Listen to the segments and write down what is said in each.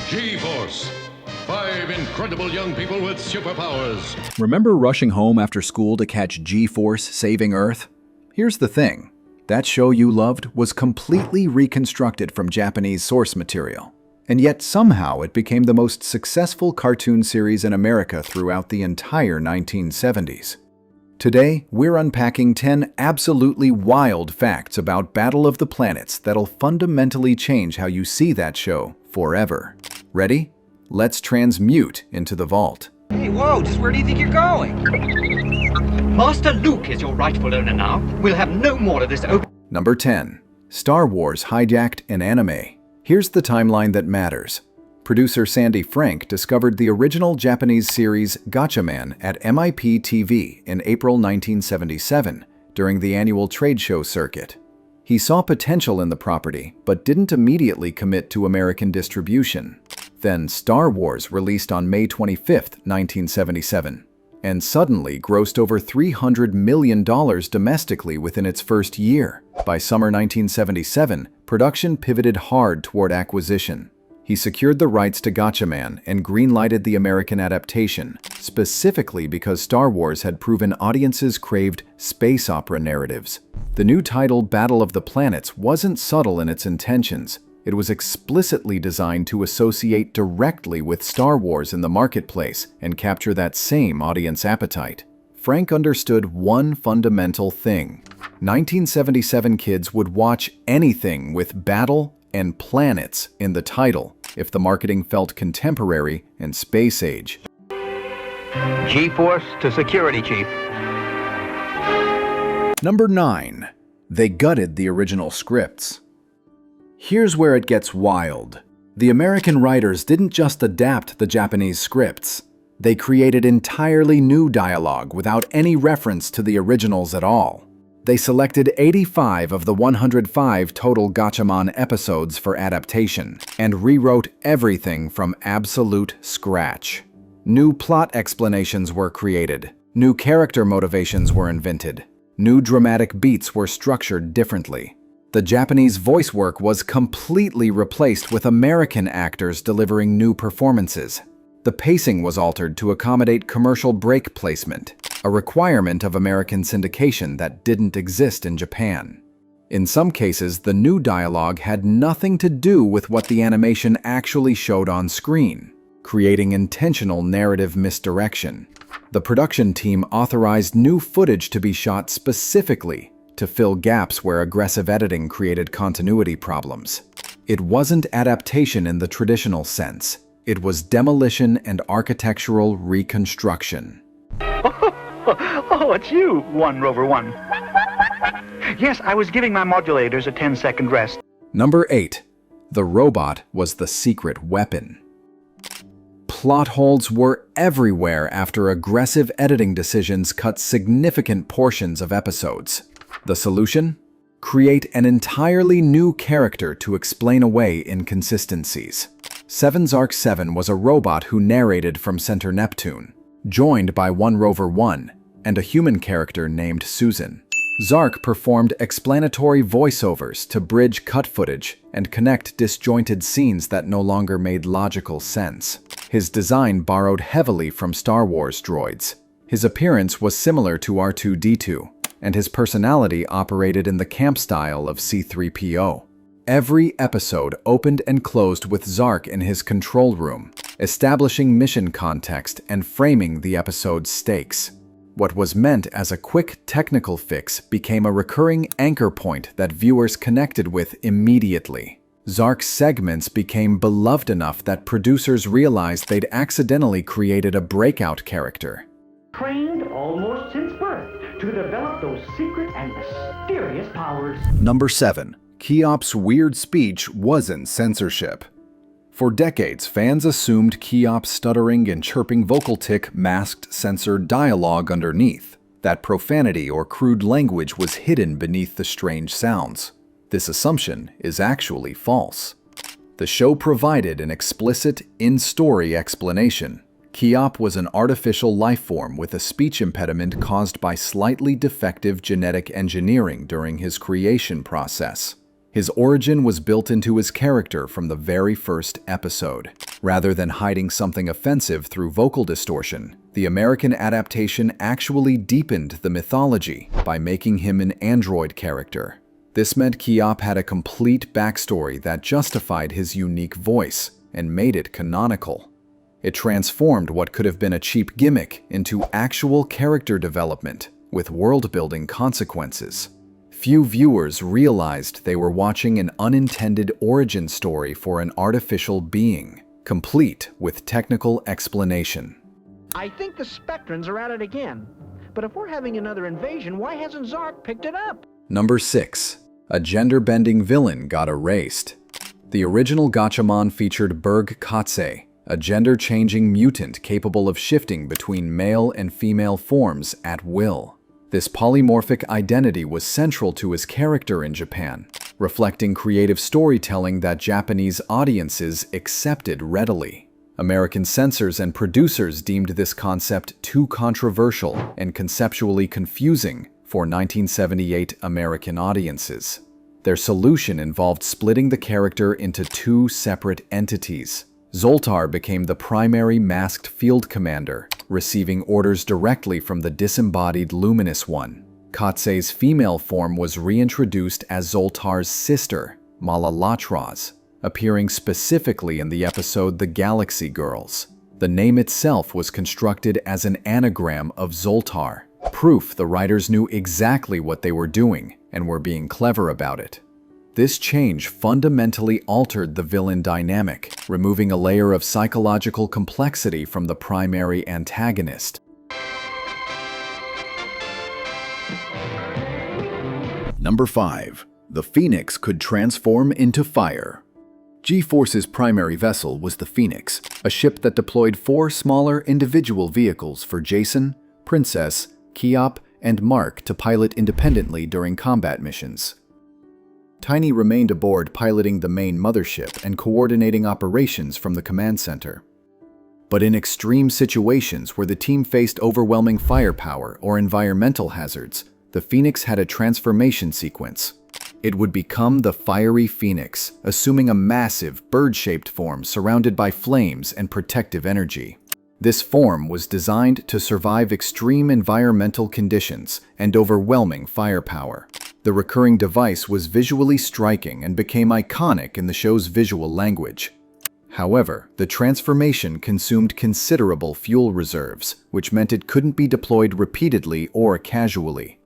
G-Force. 5 incredible young people with superpowers. Remember rushing home after school to catch G-Force Saving Earth? Here's the thing. That show you loved was completely reconstructed from Japanese source material. And yet somehow it became the most successful cartoon series in America throughout the entire 1970s. Today, we're unpacking 10 absolutely wild facts about Battle of the Planets that'll fundamentally change how you see that show forever. Ready? Let's transmute into the vault. Hey, whoa, just where do you think you're going? Master Luke is your rightful owner now. We'll have no more of this open... Number 10. Star Wars hijacked an anime. Here's the timeline that matters. Producer Sandy Frank discovered the original Japanese series Gatchaman at MIP TV in April 1977 during the annual trade show circuit. He saw potential in the property, but didn't immediately commit to American distribution. Then Star Wars released on May 25, 1977, and suddenly grossed over $300 million domestically within its first year. By summer 1977, production pivoted hard toward acquisition. He secured the rights to Gatchaman and greenlighted the American adaptation, specifically because Star Wars had proven audiences craved space opera narratives. The new title, Battle of the Planets, wasn't subtle in its intentions. It was explicitly designed to associate directly with Star Wars in the marketplace and capture that same audience appetite. Frank understood one fundamental thing. 1977 kids would watch anything with battle and planets in the title if the marketing felt contemporary and space age. G-Force to security, Chief. Number 9. They gutted the original scripts. Here's where it gets wild. The American writers didn't just adapt the Japanese scripts. They created entirely new dialogue without any reference to the originals at all. They selected 85 of the 105 total Gatchaman episodes for adaptation and rewrote everything from absolute scratch. New plot explanations were created. New character motivations were invented. New dramatic beats were structured differently. The Japanese voice work was completely replaced with American actors delivering new performances. The pacing was altered to accommodate commercial break placement, a requirement of American syndication that didn't exist in Japan. In some cases, the new dialogue had nothing to do with what the animation actually showed on screen, creating intentional narrative misdirection. The production team authorized new footage to be shot specifically to fill gaps where aggressive editing created continuity problems. It wasn't adaptation in the traditional sense. It was demolition and architectural reconstruction. Oh, it's you, One Rover One. Yes, I was giving my modulators a 10-second rest. Number 8. The robot was the secret weapon. Plot holes were everywhere after aggressive editing decisions cut significant portions of episodes. The solution? Create an entirely new character to explain away inconsistencies. Zark 7 was a robot who narrated from Center Neptune, joined by One Rover One and a human character named Susan. Zark performed explanatory voiceovers to bridge cut footage and connect disjointed scenes that no longer made logical sense. His design borrowed heavily from Star Wars droids. His appearance was similar to R2-D2, and his personality operated in the camp style of C-3PO. Every episode opened and closed with Zark in his control room, establishing mission context and framing the episode's stakes. What was meant as a quick technical fix became a recurring anchor point that viewers connected with immediately. Zark's segments became beloved enough that producers realized they'd accidentally created a breakout character. Trained almost since birth to develop those secret and mysterious powers. Number 7. Kiep's weird speech wasn't censorship. For decades, fans assumed Kiep's stuttering and chirping vocal tick masked censored dialogue underneath. That profanity or crude language was hidden beneath the strange sounds. This assumption is actually false. The show provided an explicit, in-story explanation. Kiep was an artificial life form with a speech impediment caused by slightly defective genetic engineering during his creation process. His origin was built into his character from the very first episode. Rather than hiding something offensive through vocal distortion, the American adaptation actually deepened the mythology by making him an android character. This meant Kiep had a complete backstory that justified his unique voice and made it canonical. It transformed what could have been a cheap gimmick into actual character development with world-building consequences. Few viewers realized they were watching an unintended origin story for an artificial being, complete with technical explanation. I think the Spectrans are at it again. But if we're having another invasion, why hasn't Zark picked it up? Number 6. A gender-bending villain got erased. The original Gatchaman featured Berg Katse, a gender-changing mutant capable of shifting between male and female forms at will. This polymorphic identity was central to his character in Japan, reflecting creative storytelling that Japanese audiences accepted readily. American censors and producers deemed this concept too controversial and conceptually confusing for 1978 American audiences. Their solution involved splitting the character into two separate entities. Zoltar became the primary masked field commander, receiving orders directly from the disembodied Luminous One. Katse's female form was reintroduced as Zoltar's sister, Malalatraz, appearing specifically in the episode The Galaxy Girls. The name itself was constructed as an anagram of Zoltar, proof the writers knew exactly what they were doing and were being clever about it. This change fundamentally altered the villain dynamic, removing a layer of psychological complexity from the primary antagonist. Number 5. The Phoenix could transform into fire. G-Force's primary vessel was the Phoenix, a ship that deployed 4 smaller individual vehicles for Jason, Princess, Kiep, and Mark to pilot independently during combat missions. Tiny remained aboard piloting the main mothership and coordinating operations from the command center. But in extreme situations where the team faced overwhelming firepower or environmental hazards, the Phoenix had a transformation sequence. It would become the Fiery Phoenix, assuming a massive, bird-shaped form surrounded by flames and protective energy. This form was designed to survive extreme environmental conditions and overwhelming firepower. The recurring device was visually striking and became iconic in the show's visual language. However, the transformation consumed considerable fuel reserves, which meant it couldn't be deployed repeatedly or casually.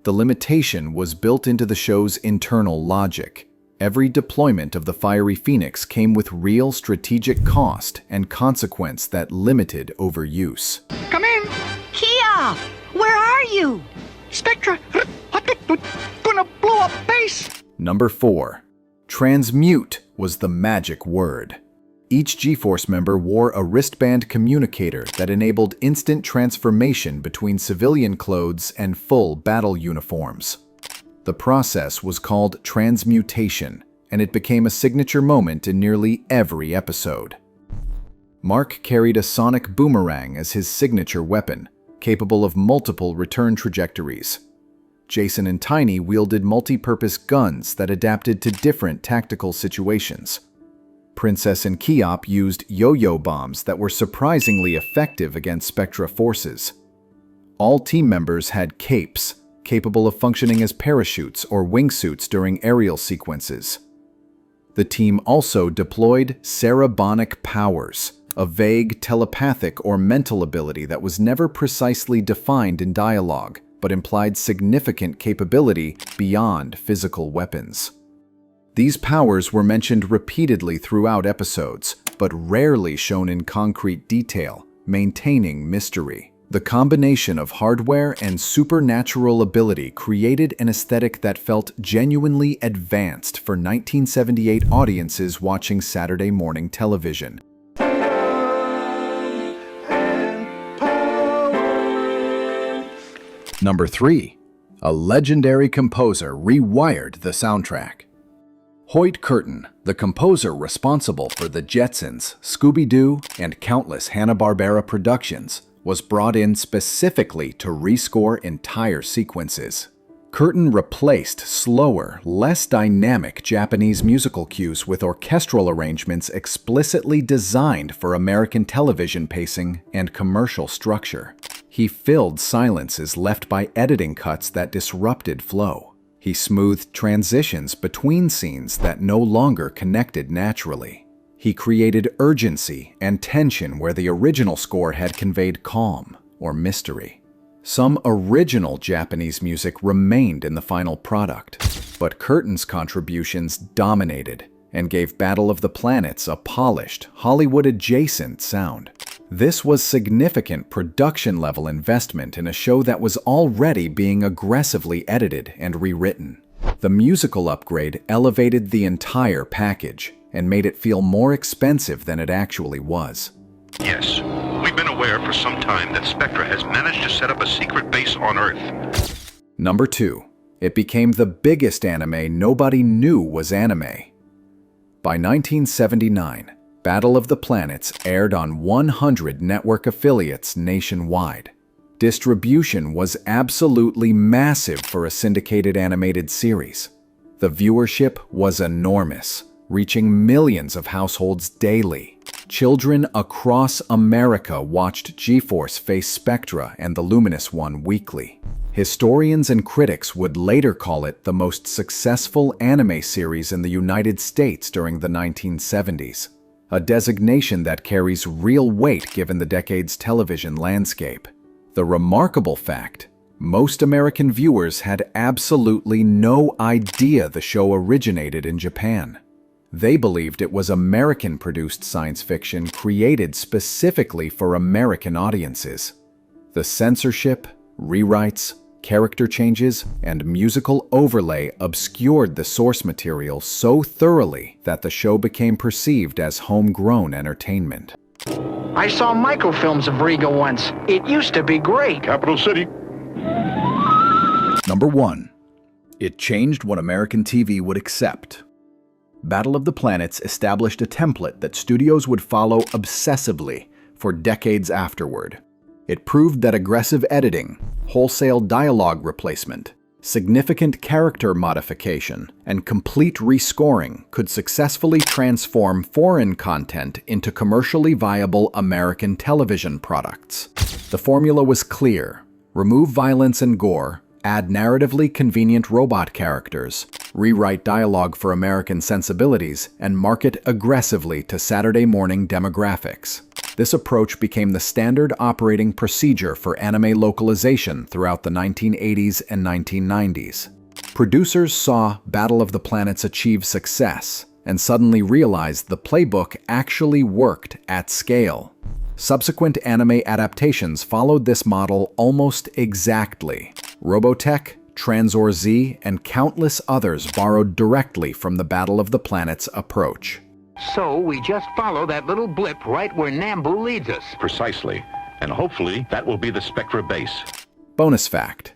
The limitation was built into the show's internal logic. Every deployment of the Fiery Phoenix came with real strategic cost and consequence that limited overuse. Come in! Kiep! Where are you? Spectra! Gonna blow up base! Number 4. Transmute was the magic word. Each G-Force member wore a wristband communicator that enabled instant transformation between civilian clothes and full battle uniforms. The process was called transmutation, and it became a signature moment in nearly every episode. Mark carried a sonic boomerang as his signature weapon, capable of multiple return trajectories. Jason and Tiny wielded multi-purpose guns that adapted to different tactical situations. Princess and Kiep used yo-yo bombs that were surprisingly effective against Spectra forces. All team members had capes, capable of functioning as parachutes or wingsuits during aerial sequences. The team also deployed Cerebonic powers, a vague telepathic or mental ability that was never precisely defined in dialogue, but implied significant capability beyond physical weapons. These powers were mentioned repeatedly throughout episodes, but rarely shown in concrete detail, maintaining mystery. The combination of hardware and supernatural ability created an aesthetic that felt genuinely advanced for 1978 audiences watching Saturday morning television. Number 3. A legendary composer rewired the soundtrack. Hoyt Curtin, the composer responsible for The Jetsons, Scooby-Doo, and countless Hanna-Barbera productions, was brought in specifically to rescore entire sequences. Curtain replaced slower, less dynamic Japanese musical cues with orchestral arrangements explicitly designed for American television pacing and commercial structure. He filled silences left by editing cuts that disrupted flow. He smoothed transitions between scenes that no longer connected naturally. He created urgency and tension where the original score had conveyed calm or mystery. Some original Japanese music remained in the final product, but Curtin's contributions dominated and gave Battle of the Planets a polished, Hollywood-adjacent sound. This was significant production-level investment in a show that was already being aggressively edited and rewritten. The musical upgrade elevated the entire package and made it feel more expensive than it actually was. Yes, we've been aware for some time that Spectra has managed to set up a secret base on Earth. Number 2. It became the biggest anime nobody knew was anime. By 1979, Battle of the Planets aired on 100 network affiliates nationwide. Distribution was absolutely massive for a syndicated animated series. The viewership was enormous, reaching millions of households daily. Children across America watched G-Force face Spectra and the Luminous One weekly. Historians and critics would later call it the most successful anime series in the United States during the 1970s, a designation that carries real weight given the decade's television landscape. The remarkable fact, most American viewers had absolutely no idea the show originated in Japan. They believed it was American-produced science fiction created specifically for American audiences. The censorship, rewrites, character changes, and musical overlay obscured the source material so thoroughly that the show became perceived as homegrown entertainment. I saw microfilms of Riga once. It used to be great. Capital City. Number 1. It changed what American TV would accept. Battle of the Planets established a template that studios would follow obsessively for decades afterward. It proved that aggressive editing, wholesale dialogue replacement, significant character modification, and complete rescoring could successfully transform foreign content into commercially viable American television products. The formula was clear: remove violence and gore, add narratively convenient robot characters, rewrite dialogue for American sensibilities, and market aggressively to Saturday morning demographics. This approach became the standard operating procedure for anime localization throughout the 1980s and 1990s. Producers saw Battle of the Planets achieve success and suddenly realized the playbook actually worked at scale. Subsequent anime adaptations followed this model almost exactly. Robotech, Transor Z, and countless others borrowed directly from the Battle of the Planets approach. So we just follow that little blip right where Nambu leads us. Precisely. And hopefully that will be the Spectra base. Bonus fact: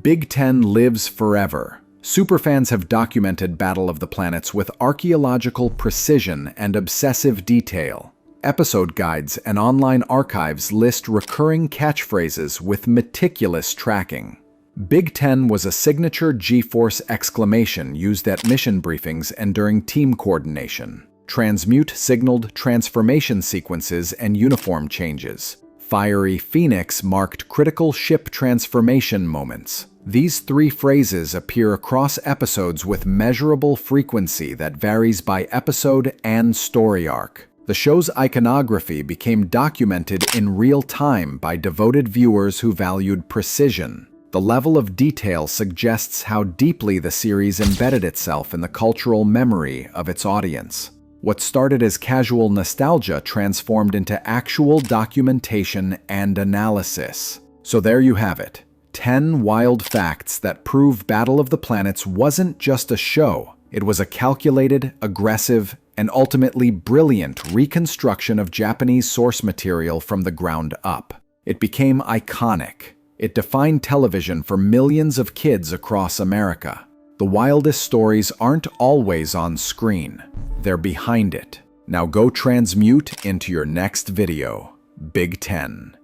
Big Ten lives forever. Superfans have documented Battle of the Planets with archaeological precision and obsessive detail. Episode guides and online archives list recurring catchphrases with meticulous tracking. Big Ten was a signature G-Force exclamation used at mission briefings and during team coordination. Transmute signaled transformation sequences and uniform changes. Fiery Phoenix marked critical ship transformation moments. These 3 phrases appear across episodes with measurable frequency that varies by episode and story arc. The show's iconography became documented in real time by devoted viewers who valued precision. The level of detail suggests how deeply the series embedded itself in the cultural memory of its audience. What started as casual nostalgia transformed into actual documentation and analysis. So there you have it. 10 wild facts that prove Battle of the Planets wasn't just a show. It was a calculated, aggressive, and ultimately brilliant reconstruction of Japanese source material from the ground up. It became iconic. It defined television for millions of kids across America. The wildest stories aren't always on screen. They're behind it. Now go transmute into your next video. Big Ten.